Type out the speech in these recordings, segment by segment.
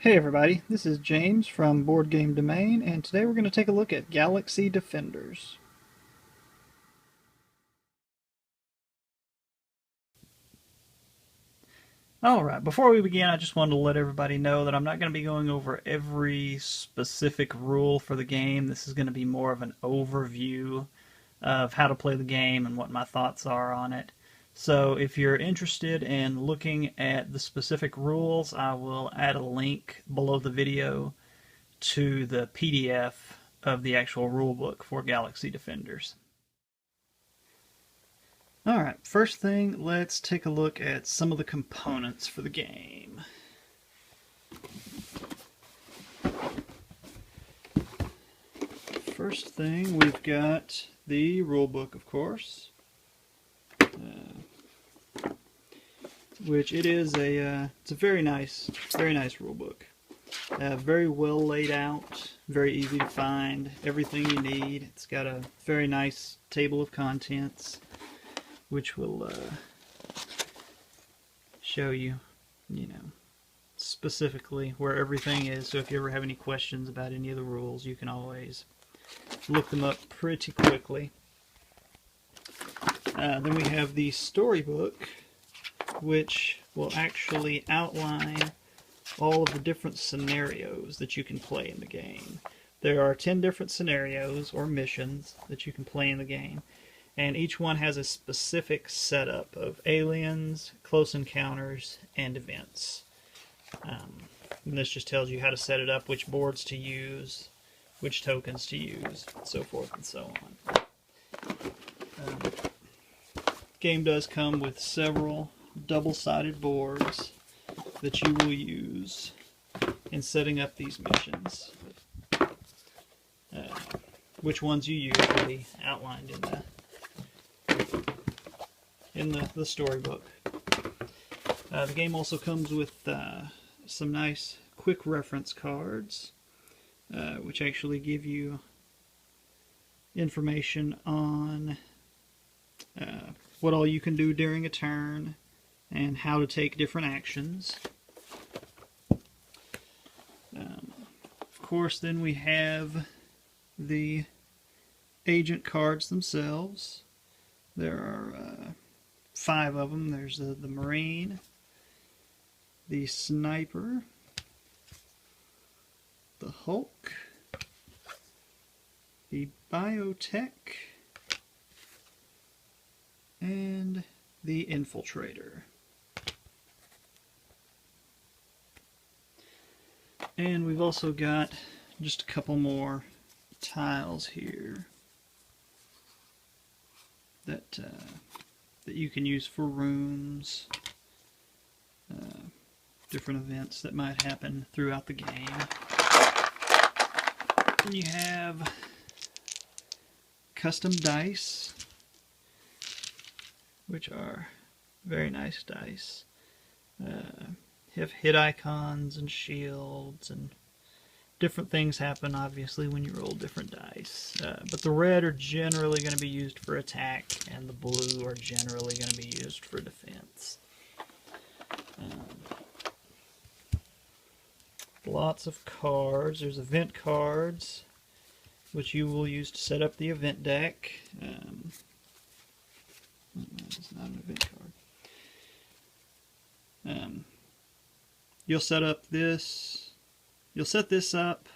Hey everybody, this is James from Board Game Domain, and today we're going to take a look at Galaxy Defenders. Alright, before we begin, I just wanted to let everybody know that I'm not going to be going over every specific rule for the game. This is going to be more of an overview of how to play the game and what my thoughts are on it. So if you're interested in looking at the specific rules, I will add a link below the video to the PDF of the actual rulebook for Galaxy Defenders. Alright, first thing, let's take a look at some of the components for the game. First thing, we've got the rulebook, of course, which it is it's a very nice rulebook. Very well laid out, very easy to find, everything you need. It's got a very nice table of contents, which will show you, specifically where everything is. So if you ever have any questions about any of the rules, you can always look them up pretty quickly. Then we have the storybook, which will actually outline all of the different scenarios that you can play in the game. There are 10 different scenarios or missions that you can play in the game, and each one has a specific setup of aliens, close encounters, and events. And this just tells you how to set it up, which boards to use, which tokens to use, so forth and so on. Game does come with several double-sided boards that you will use in setting up these missions. Which ones you use will be outlined in the storybook. The game also comes with some nice quick reference cards, which actually give you information on what all you can do during a turn and how to take different actions. Of course, then we have the agent cards themselves. There are 5 of them. There's the Marine, the Sniper, the Hulk, the Biotech, and the Infiltrator. And we've also got just a couple more tiles here that you can use for rooms, different events that might happen throughout the game. Then you have custom dice, which are very nice dice. Have hit icons and shields, and different things happen obviously when you roll different dice. But the red are generally going to be used for attack, and the blue are generally going to be used for defense. Lots of cards. There's event cards, which you will use to set up the event deck. It's not an event card. You'll set up this. You'll set this up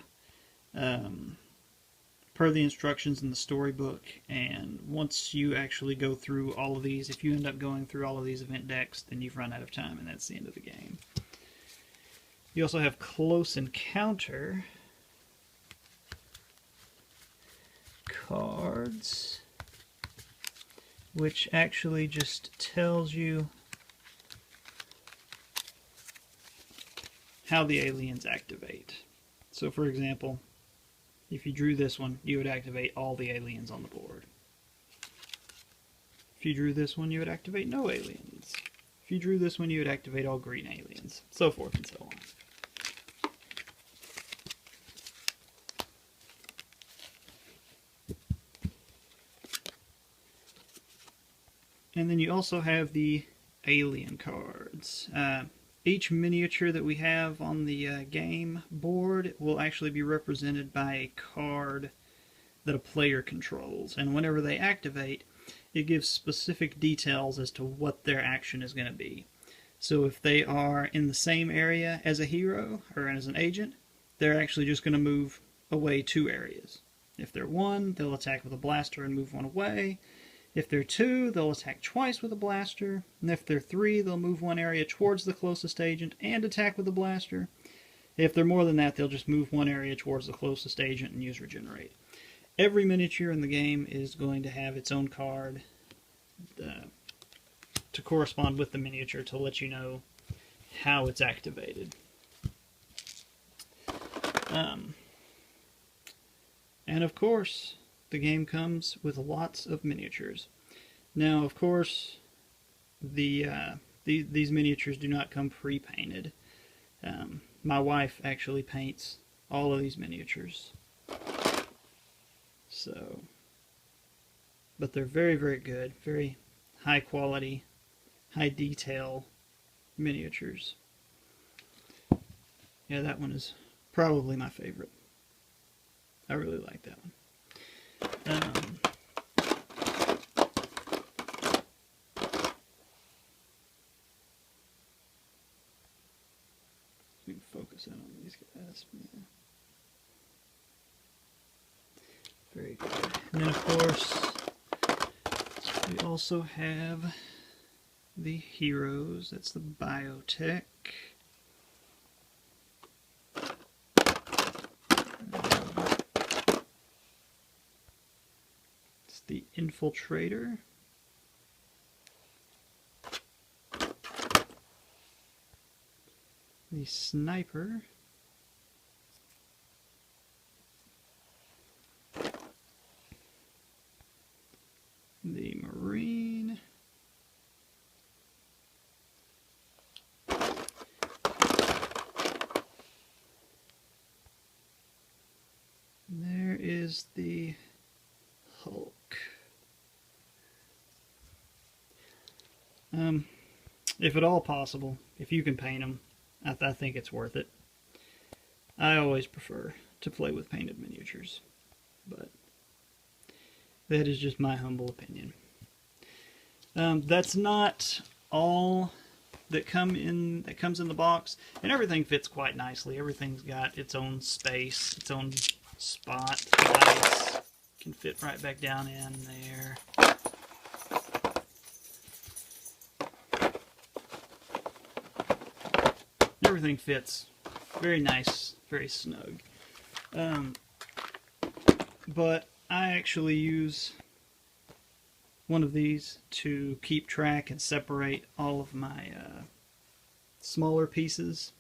per the instructions in the storybook, and once you actually go through all of these, if you end up going through all of these event decks, then you've run out of time, and that's the end of the game. You also have Close Encounter cards, which actually just tells you how the aliens activate. So for example, if you drew this one, you would activate all the aliens on the board. If you drew this one, you would activate no aliens. If you drew this one, you would activate all green aliens, so forth and so on. And then you also have the alien cards. each miniature that we have on the game board will actually be represented by a card that a player controls. And whenever they activate, it gives specific details as to what their action is going to be. So if they are in the same area as a hero or as an agent, they're actually just going to move away 2 areas. If they're 1, they'll attack with a blaster and move 1 away. If they're 2, they'll attack twice with a blaster. And if they're 3, they'll move 1 area towards the closest agent and attack with a blaster. If they're more than that, they'll just move 1 area towards the closest agent and use Regenerate. Every miniature in the game is going to have its own card to correspond with the miniature to let you know how it's activated. And of course, the game comes with lots of miniatures. Now, of course, these miniatures do not come pre-painted. My wife actually paints all of these miniatures. So, but they're very, very good, very high quality, high detail miniatures. Yeah, that one is probably my favorite. I really like that one. We can focus in on these guys. Yeah. Very good. And then, of course, we also have the heroes. That's the Biotech. It's the Infiltrator. The Sniper. The Marine. There is the Hulk. If at all possible, if you can paint them, I think it's worth it. I always prefer to play with painted miniatures, but that is just my humble opinion. That's not all that comes in the box, and everything fits quite nicely. Everything's got its own space, its own spot. The lights can fit right back down in there. Everything fits very nice, very snug. But I actually use one of these to keep track and separate all of my smaller pieces.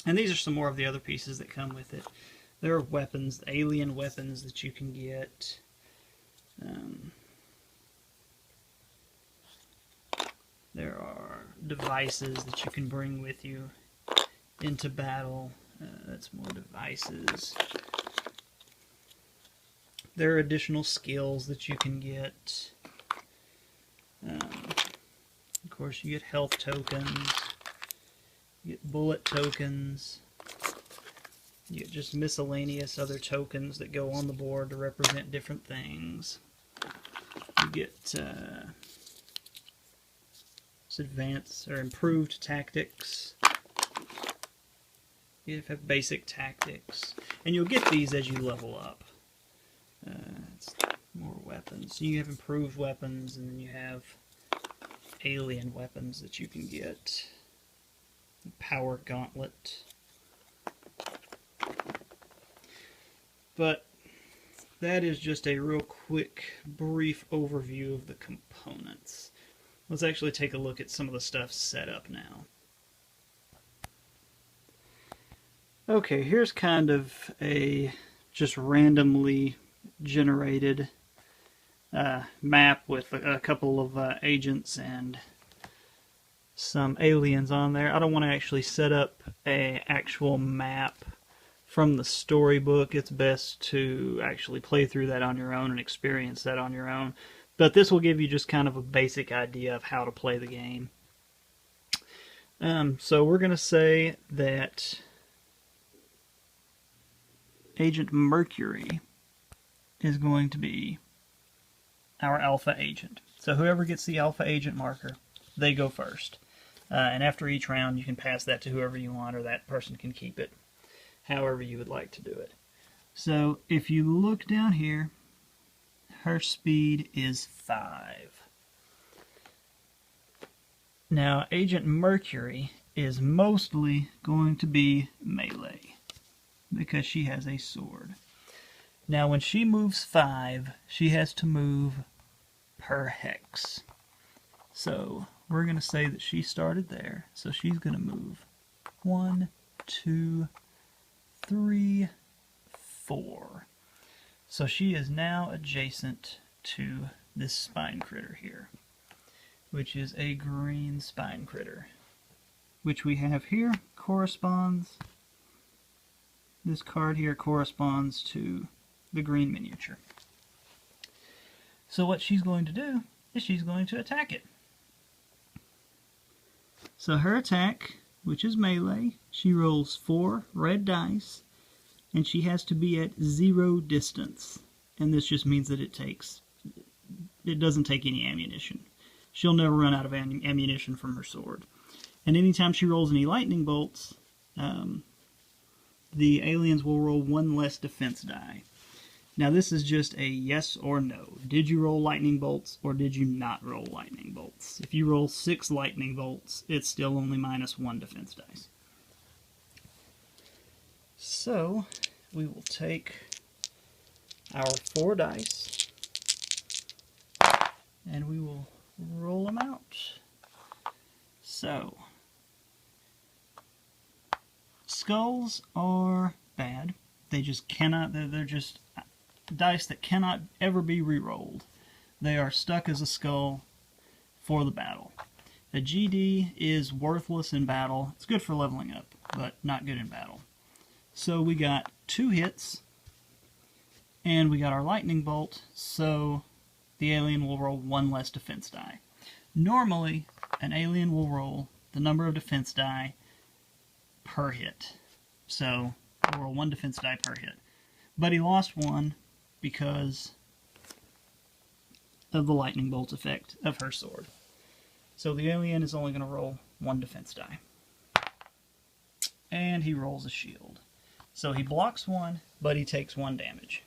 And these are some more of the other pieces that come with it. There are weapons, alien weapons that you can get. There are devices that you can bring with you into battle. That's more devices. There are additional skills that you can get. Of course, you get health tokens, you get bullet tokens, you get just miscellaneous other tokens that go on the board to represent different things. You get advanced or improved tactics. You have basic tactics, and you'll get these as you level up. It's more weapons. You have improved weapons, and then you have alien weapons that you can get. Power Gauntlet. But that is just a real quick, brief overview of the components. Let's actually take a look at some of the stuff set up now. Okay, here's kind of a just randomly generated map with a couple of agents and some aliens on there. I don't want to actually set up an actual map from the storybook. It's best to actually play through that on your own and experience that on your own. But this will give you just kind of a basic idea of how to play the game. So we're going to say that Agent Mercury is going to be our alpha agent. So whoever gets the alpha agent marker, they go first. And after each round, you can pass that to whoever you want, or that person can keep it, however you would like to do it. So if you look down here, her speed is 5. Now, Agent Mercury is mostly going to be melee, because she has a sword. Now, when she moves 5, she has to move per hex. So, we're going to say that she started there. So she's going to move 1, 2, 3, 4. So she is now adjacent to this spine critter here, which is a green spine critter, which we have here corresponds, this card here corresponds to the green miniature. So what she's going to do is she's going to attack it. So her attack, which is melee, she rolls 4 red dice, and she has to be at 0 distance. And this just means that it doesn't take any ammunition. She'll never run out of ammunition from her sword. And anytime she rolls any lightning bolts, the aliens will roll 1 less defense die. Now this is just a yes or no. Did you roll lightning bolts or did you not roll lightning bolts? If you roll 6 lightning bolts, it's still only -1 defense dice. So we will take our 4 dice and we will roll them out. So skulls are bad. They just cannot, they're just dice that cannot ever be re-rolled. They are stuck as a skull for the battle. A GD is worthless in battle. It's good for leveling up, but not good in battle. So we got 2 hits, and we got our lightning bolt, so the alien will roll 1 less defense die. Normally, an alien will roll the number of defense die per hit. So we'll roll 1 defense die per hit. But he lost 1 because of the lightning bolt effect of her sword. So the alien is only going to roll 1 defense die. And he rolls a shield. So he blocks 1, but he takes 1 damage.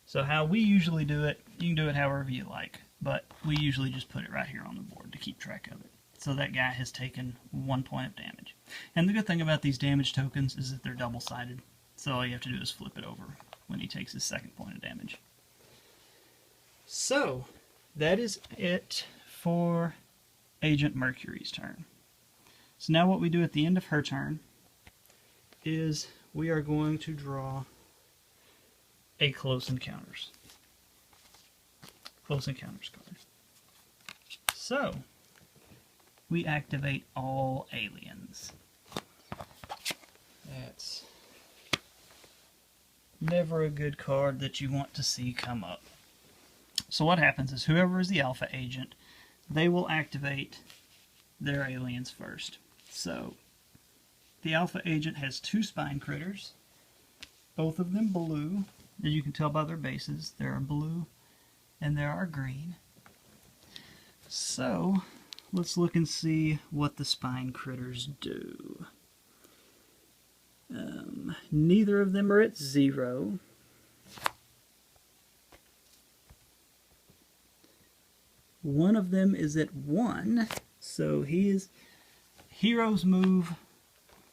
So how we usually do it, you can do it however you like, but we usually just put it right here on the board to keep track of it. So that guy has taken 1 point of damage. And the good thing about these damage tokens is that they're double-sided. So all you have to do is flip it over when he takes his 2nd point of damage. So, that is it for Agent Mercury's turn. So now what we do at the end of her turn is we are going to draw a Close Encounters card. So, we activate all aliens. That's never a good card that you want to see come up. So what happens is whoever is the alpha agent, they will activate their aliens first. So the alpha agent has 2 spine critters, both of them blue. As you can tell by their bases, there are blue and there are green. So let's look and see what the spine critters do. Neither of them are at 0. One of them is at 1, so heroes move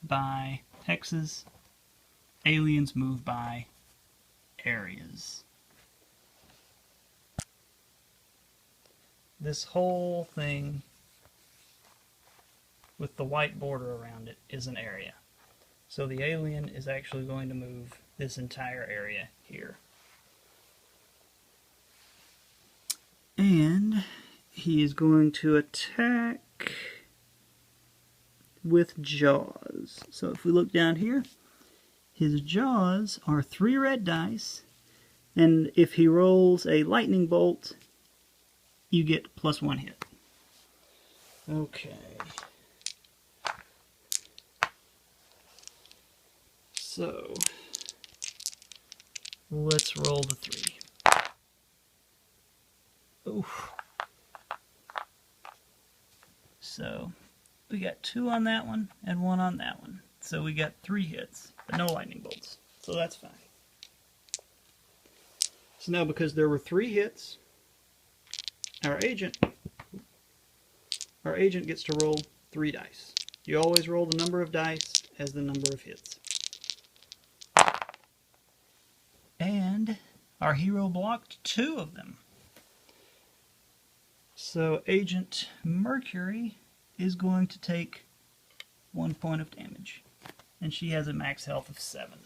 by hexes, aliens move by areas. This whole thing with the white border around it is an area. So the alien is actually going to move this entire area here. And he is going to attack with jaws. So if we look down here, his jaws are 3 red dice, and if he rolls a lightning bolt, you get +1 hit. Okay. So, let's roll the 3. Oof. So, we got 2 on that one and 1 on that one. So we got 3 hits, but no lightning bolts. So that's fine. So now because there were 3 hits, our agent gets to roll 3 dice. You always roll the number of dice as the number of hits. And our hero blocked 2 of them. So Agent Mercury is going to take 1 point of damage. And she has a max health of 7.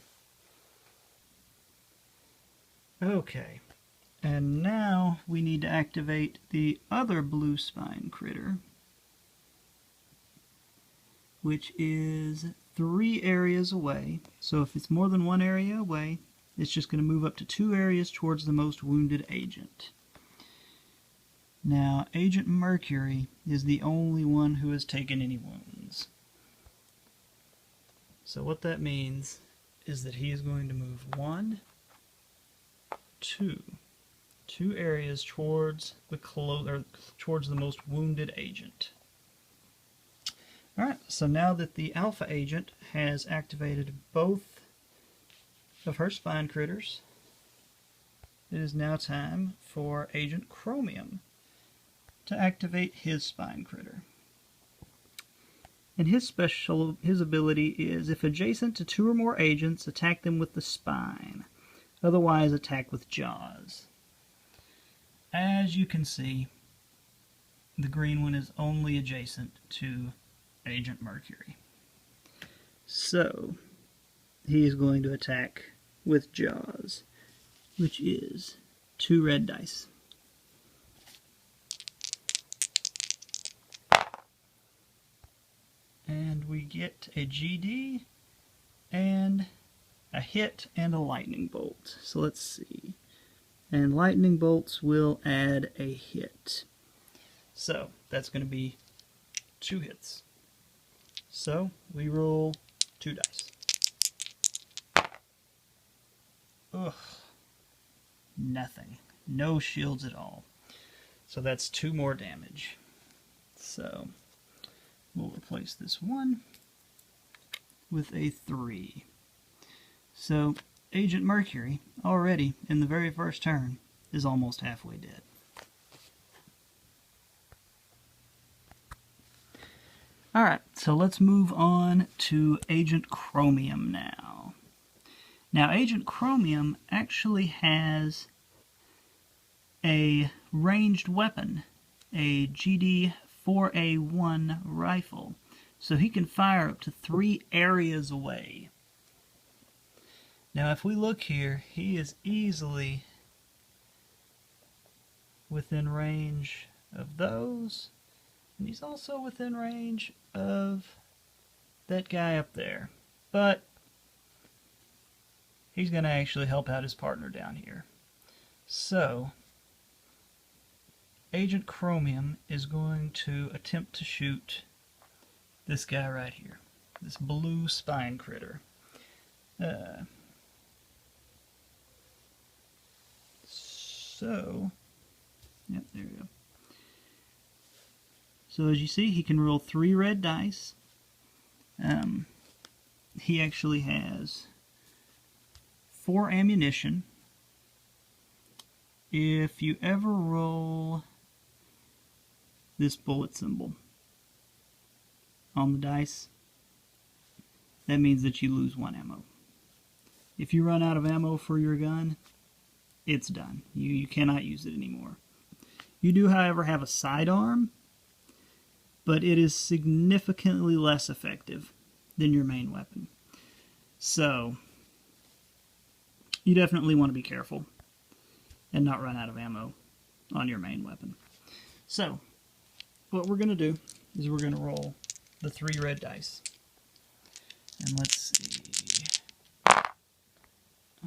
Okay. And now we need to activate the other blue spine critter, which is 3 areas away. So if it's more than 1 area away, it's just going to move up to 2 areas towards the most wounded agent. Now, Agent Mercury is the only one who has taken any wounds. So what that means is that he is going to move 1, 2 areas towards the most wounded agent. Alright, so now that the Alpha agent has activated both of her spine critters, it is now time for Agent Chromium to activate his spine critter. And his ability is, if adjacent to 2 or more agents, attack them with the spine. Otherwise, attack with jaws. As you can see, the green one is only adjacent to Agent Mercury. So, he is going to attack with jaws, which is 2 red dice. And we get a GD and a hit and a lightning bolt. So let's see. And lightning bolts will add a hit. So that's going to be 2 hits. So we roll 2 dice. Ugh. Nothing. No shields at all. So that's 2 more damage. So we'll replace this 1 with a 3. So Agent Mercury, already in the very first turn, is almost halfway dead. Alright, so let's move on to Agent Chromium now. Now, Agent Chromium actually has a ranged weapon, a GD-4A1 rifle, so he can fire up to 3 areas away. Now, if we look here, he is easily within range of those, and he's also within range of that guy up there. But he's going to actually help out his partner down here. So, Agent Chromium is going to attempt to shoot this guy right here, this blue spine critter. Yep, there we go. So as you see, he can roll 3 red dice. He actually has 4 ammunition. If you ever roll this bullet symbol on the dice, that means that you lose 1 ammo. If you run out of ammo for your gun, it's done. You cannot use it anymore. You do, however, have a sidearm, but it is significantly less effective than your main weapon. So, you definitely want to be careful and not run out of ammo on your main weapon. So, what we're going to do is we're going to roll the 3 red dice. And let's see.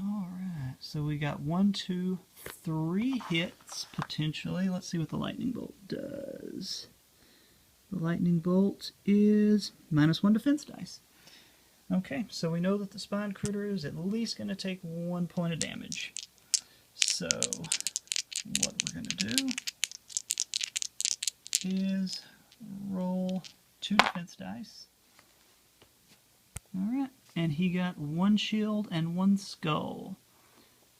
Alright, so we got 1, 2, 3 hits, potentially. Let's see what the lightning bolt does. The lightning bolt is -1 defense dice. Okay, so we know that the spine critter is at least going to take 1 point of damage. So what we're going to do is roll 2 defense dice. Alright, and he got 1 shield and 1 skull.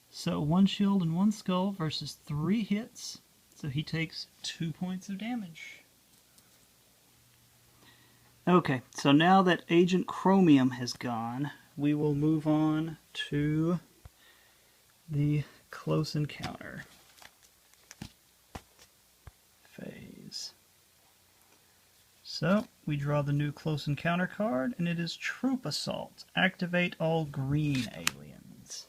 So 1 shield and 1 skull versus 3 hits. So he takes 2 points of damage. Okay, so now that Agent Chromium has gone, we will move on to the close encounter phase. So we draw the new close encounter card, and it is Troop Assault. Activate all green aliens.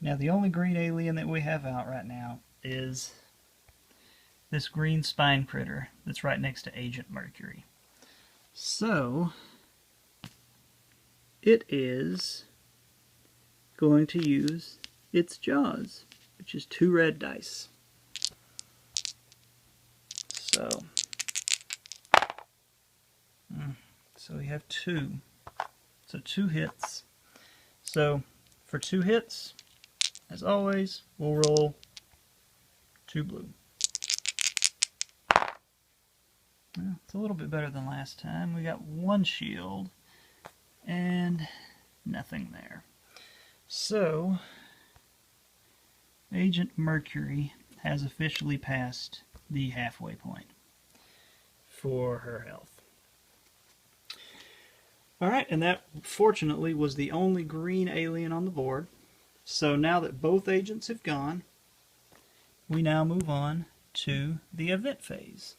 Now the only green alien that we have out right now is this green spine critter that's right next to Agent Mercury. So it is going to use its jaws, which is 2 red dice. So we have 2. So 2 hits. So for 2 hits, as always, we'll roll 2 blue. Well, it's a little bit better than last time. We got 1 shield and nothing there. So Agent Mercury has officially passed the halfway point for her health. Alright, and that fortunately was the only green alien on the board. So now that both agents have gone, we now move on to the event phase.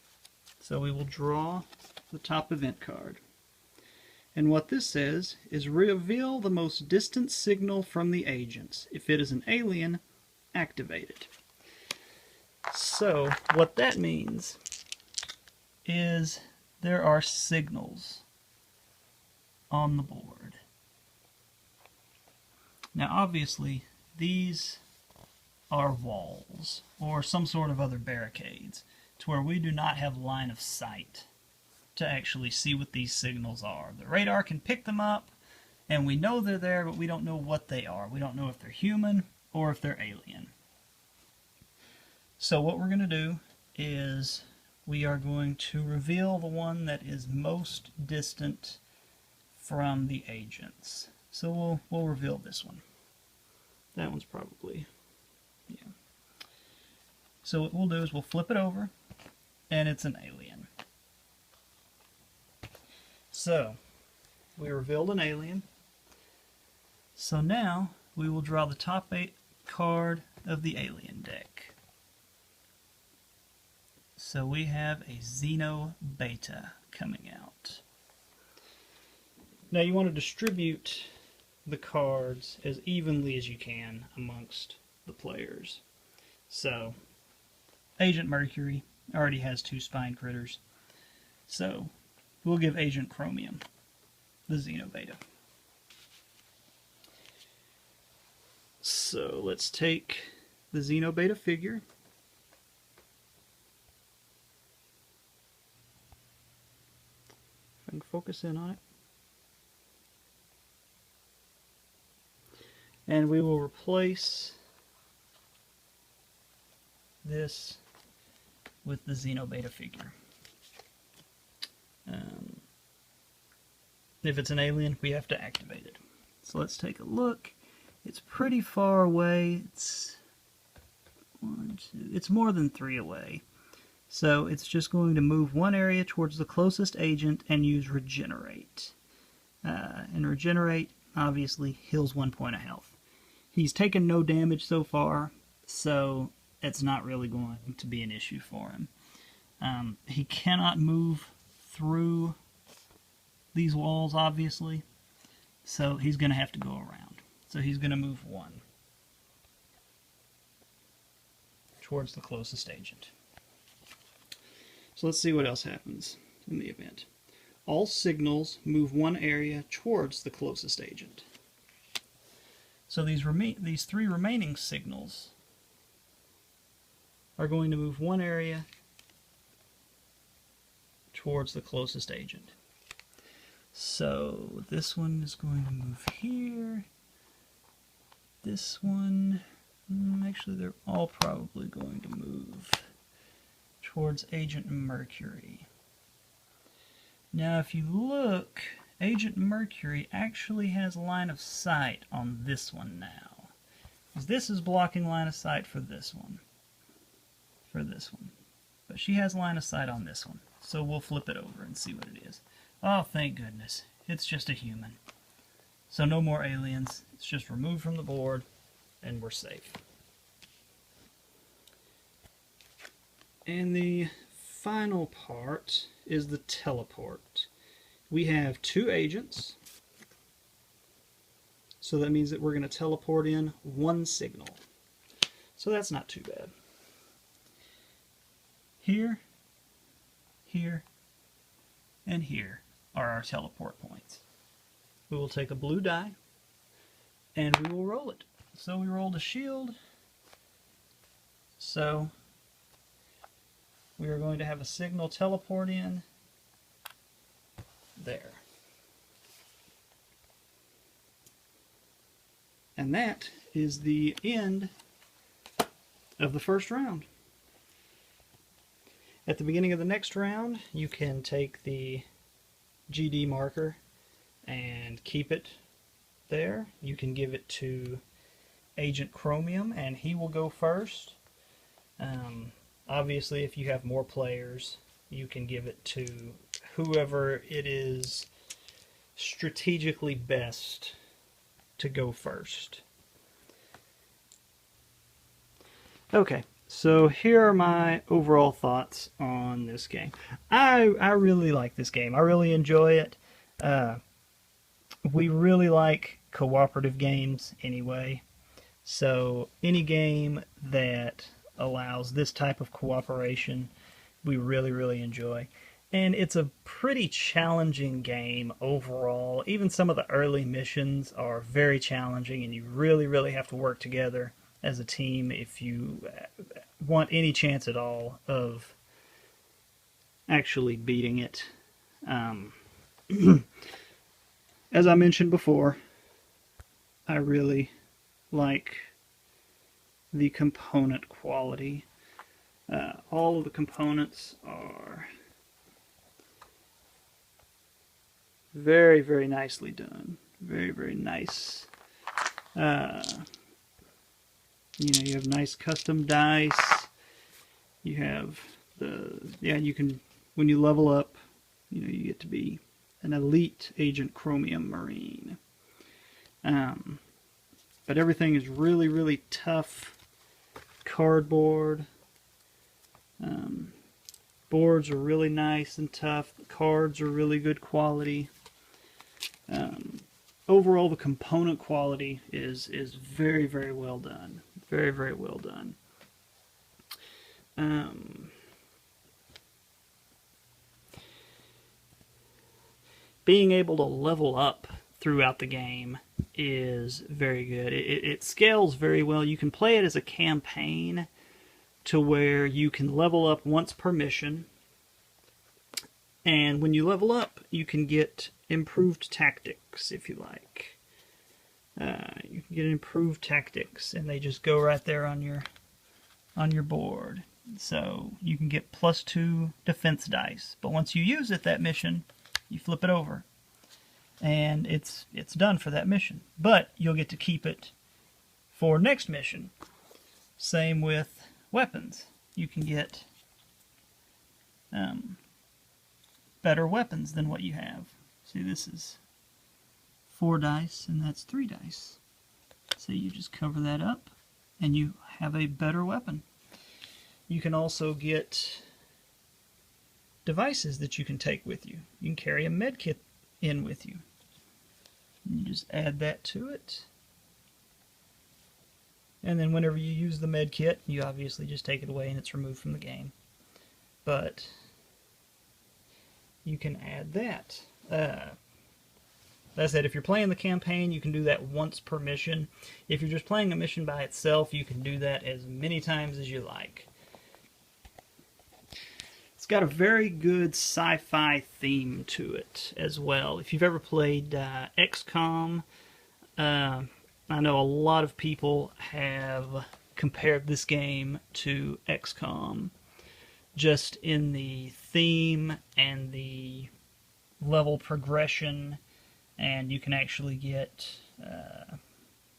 So we will draw the top event card. And what this says is reveal the most distant signal from the agents. If it is an alien, activate it. So what that means is there are signals on the board. Now obviously these are walls or some sort of other barricades to where we do not have line of sight to actually see what these signals are. The radar can pick them up and we know they're there, but we don't know what they are. We don't know if they're human or if they're alien. So what we're going to do is we are going to reveal the one that is most distant from the agents. So we'll reveal this one. That one's probably, yeah. So what we'll do is we'll flip it over, and it's an alien. So we revealed an alien. So now we will draw the top 8 card of the alien deck. So we have a Xeno Beta coming out. Now you want to distribute the cards as evenly as you can amongst the players. So Agent Mercury already has 2 spine critters. So we'll give Agent Chromium the Xeno Beta. So let's take the Xeno Beta figure. If I can focus in on it. And we will replace this with the Xeno Beta figure. If it's an alien, we have to activate it. So let's take a look. It's pretty far away. It's it's more than 3 away. So it's just going to move 1 area towards the closest agent and use Regenerate. And Regenerate obviously heals 1 point of health. He's taken no damage so far, so it's not really going to be an issue for him. He cannot move through these walls, obviously, so he's going to have to go around. So he's going to move 1 towards the closest agent. So let's see what else happens in the event. All signals move 1 area towards the closest agent. So these 3 remaining signals are going to move 1 area towards the closest agent. So this one is going to move here. This one, actually they're all probably going to move towards Agent Mercury. Now if you look, Agent Mercury actually has line of sight on this one now. Because this is blocking line of sight for this one. But she has line of sight on this one. So we'll flip it over and see what it is. Oh, thank goodness. It's just a human. So no more aliens. It's just removed from the board, and we're safe. And the final part is the teleport. We have 2 agents. So that means that we're going to teleport in 1 signal. So that's not too bad. Here, here, and here are our teleport points. We will take a blue die, and we will roll it. So we rolled a shield. So we are going to have a signal teleport in there. And that is the end of the first round. At the beginning of the next round, you can take the GD marker and keep it there. You can give it to Agent Chromium, and he will go first. Obviously, if you have more players, you can give it to whoever it is strategically best to go first. Okay, so here are my overall thoughts on this game. I really like this game. I really enjoy it. We really like cooperative games anyway. So any game that allows this type of cooperation, we really enjoy. And it's a pretty challenging game overall. Even some of the early missions are very challenging, and you really have to work together as a team if you want any chance at all of actually beating it. As I mentioned before, I really like the component quality. All of the components are very nicely done. Very nice. You have nice custom dice. You have you can, when you level up, you get to be an elite Agent Chromium Marine. But everything is really tough. Cardboard. Boards are really nice and tough. The cards are really good quality. Overall, the component quality is very well done. Very well done. Being able to level up throughout the game is very good. It scales very well. You can play it as a campaign to where you can level up once per mission. And when you level up, you can get improved tactics, if you like. You can get improved tactics, and they just go right there on your board. So you can get +2 defense dice. But once you use it that mission, you flip it over, and it's done for that mission. But you'll get to keep it for next mission. Same with weapons. You can get better weapons than what you have. See, this is 4 dice, and that's 3 dice. So you just cover that up, and you have a better weapon. You can also get devices that you can take with you. You can carry a med kit in with you. And you just add that to it. And then whenever you use the med kit, you obviously just take it away and it's removed from the game. But you can add that. That said, if you're playing the campaign, you can do that once per mission. If you're just playing a mission by itself, you can do that as many times as you like. It's got a very good sci-fi theme to it as well. If you've ever played XCOM, I know a lot of people have compared this game to XCOM, just in the theme and the level progression, and you can actually get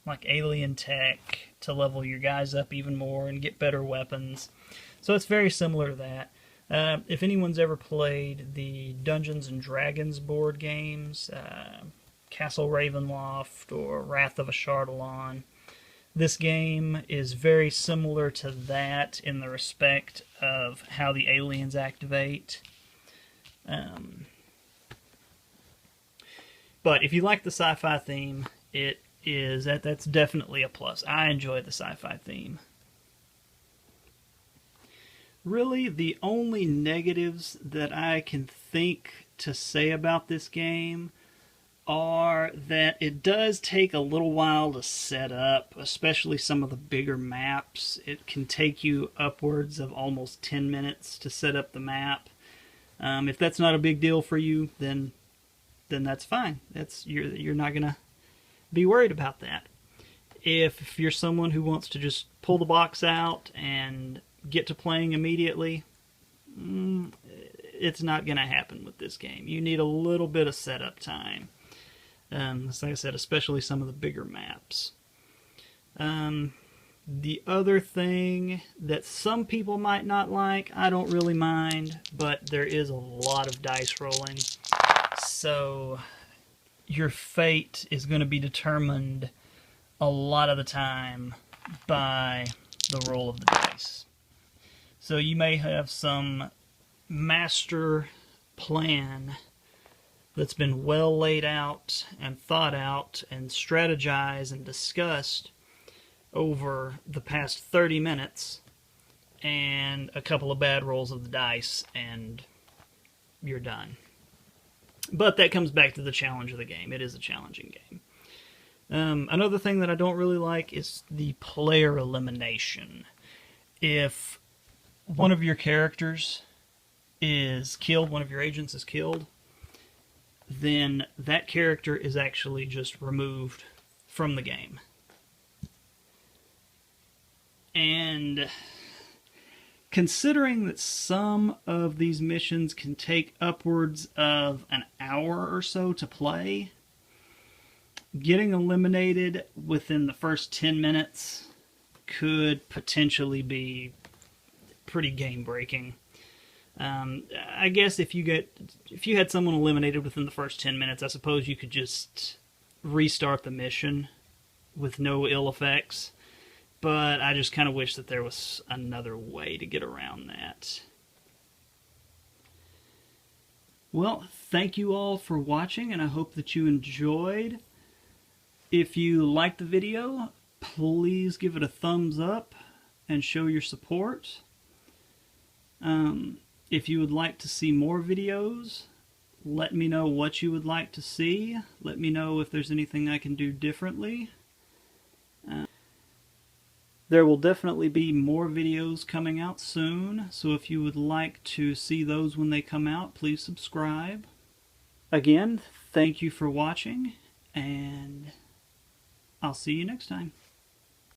like alien tech to level your guys up even more and get better weapons. So it's very similar to that. If anyone's ever played the Dungeons and Dragons board games, Castle Ravenloft or Wrath of Ashardalon, this game is very similar to that in the respect of how the aliens activate. But if you like the sci-fi theme, that's definitely a plus. I enjoy the sci-fi theme. Really, the only negatives that I can think to say about this game are that it does take a little while to set up, especially some of the bigger maps. It can take you upwards of almost 10 minutes to set up the map. If that's not a big deal for you, then that's fine. You're not gonna be worried about that. If you're someone who wants to just pull the box out and get to playing immediately, it's not going to happen with this game. You need a little bit of setup time. Like I said, especially some of the bigger maps. The other thing that some people might not like, I don't really mind, but there is a lot of dice rolling. So your fate is going to be determined a lot of the time by the roll of the dice. So you may have some master plan that's been well laid out and thought out and strategized and discussed over the past 30 minutes, and a couple of bad rolls of the dice and you're done. But that comes back to the challenge of the game. It is a challenging game. Another thing that I don't really like is the player elimination. If one of your characters is killed, one of your agents is killed, then that character is actually just removed from the game. And considering that some of these missions can take upwards of an hour or so to play, getting eliminated within the first 10 minutes could potentially be pretty game-breaking. I guess if you had someone eliminated within the first 10 minutes, I suppose you could just restart the mission with no ill effects. But I just kind of wish that there was another way to get around that. Well, thank you all for watching, and I hope that you enjoyed. If you liked the video, please give it a thumbs up and show your support. If you would like to see more videos, let me know what you would like to see. Let me know if there's anything I can do differently. There will definitely be more videos coming out soon, so if you would like to see those when they come out, please subscribe. Again, thank you for watching, and I'll see you next time.